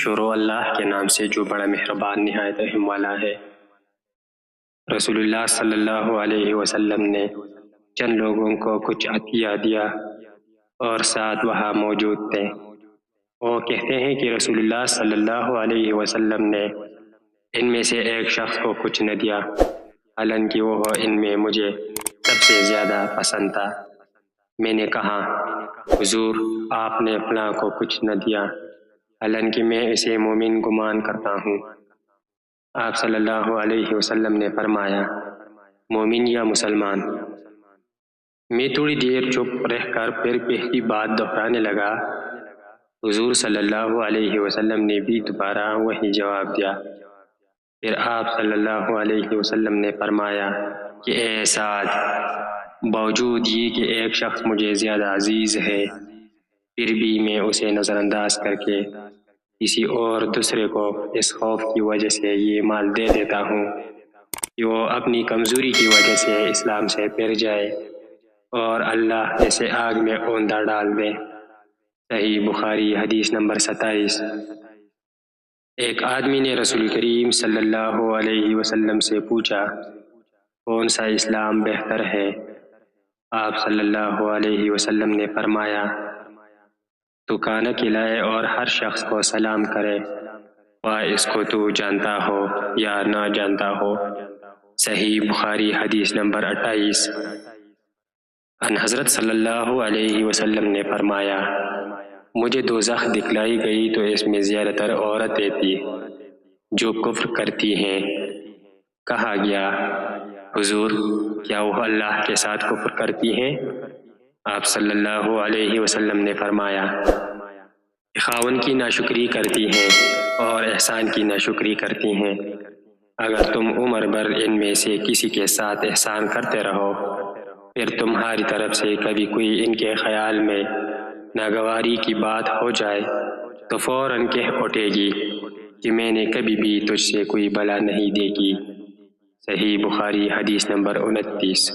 شروع اللہ کے نام سے جو بڑا مہربان نہایت رحم والا ہے۔ رسول اللہ صلی اللہ علیہ وسلم نے چند لوگوں کو کچھ عطیہ دیا اور ساتھ وہاں موجود تھے۔ وہ کہتے ہیں کہ رسول اللہ صلی اللہ علیہ وسلم نے ان میں سے ایک شخص کو کچھ نہ دیا، حالانکہ وہ ان میں مجھے سب سے زیادہ پسند تھا۔ میں نے کہا، حضور آپ نے فلاں کو کچھ نہ دیا، حالانکہ میں اسے مومن گمان کرتا ہوں۔ آپ صلی اللہ علیہ وسلم نے فرمایا، مومن یا مسلمان؟ میں تھوڑی دیر چپ رہ کر پھر پہلی بات دہرانے لگا۔ حضور صلی اللہ علیہ وسلم نے بھی دوبارہ وہی جواب دیا۔ پھر آپ صلی اللہ علیہ وسلم نے فرمایا کہ اے سعد، باوجود یہ کہ ایک شخص مجھے زیادہ عزیز ہے، پھر بھی میں اسے نظر انداز کر کے کسی اور دوسرے کو اس خوف کی وجہ سے یہ مال دے دیتا ہوں کہ وہ اپنی کمزوری کی وجہ سے اسلام سے پھر جائے اور اللہ اسے آگ میں اوندا ڈال دے۔ صحیح بخاری حدیث نمبر 27۔ ایک آدمی نے رسول کریم صلی اللہ علیہ وسلم سے پوچھا، کون سا اسلام بہتر ہے؟ آپ صلی اللہ علیہ وسلم نے فرمایا، تو کھانا کھلائے اور ہر شخص کو سلام کرے، خواہ اس کو تو جانتا ہو یا نہ جانتا ہو۔ صحیح بخاری حدیث نمبر 28۔ ان حضرت صلی اللہ علیہ وسلم نے فرمایا، مجھے دوزخ دکھلائی گئی تو اس میں زیادہ تر عورتیں تھیں جو کفر کرتی ہیں۔ کہا گیا، حضور کیا وہ اللہ کے ساتھ کفر کرتی ہیں؟ آپ صلی اللہ علیہ وسلم نے فرمایا، خاوند کی ناشکری کرتی ہیں اور احسان کی ناشکری کرتی ہیں۔ اگر تم عمر بھر ان میں سے کسی کے ساتھ احسان کرتے رہو، پھر تمہاری طرف سے کبھی کوئی ان کے خیال میں ناگواری کی بات ہو جائے تو فوراً کہہ اٹھے گی کہ میں نے کبھی بھی تجھ سے کوئی بلا نہیں دیکھی۔ صحیح بخاری حدیث نمبر 29۔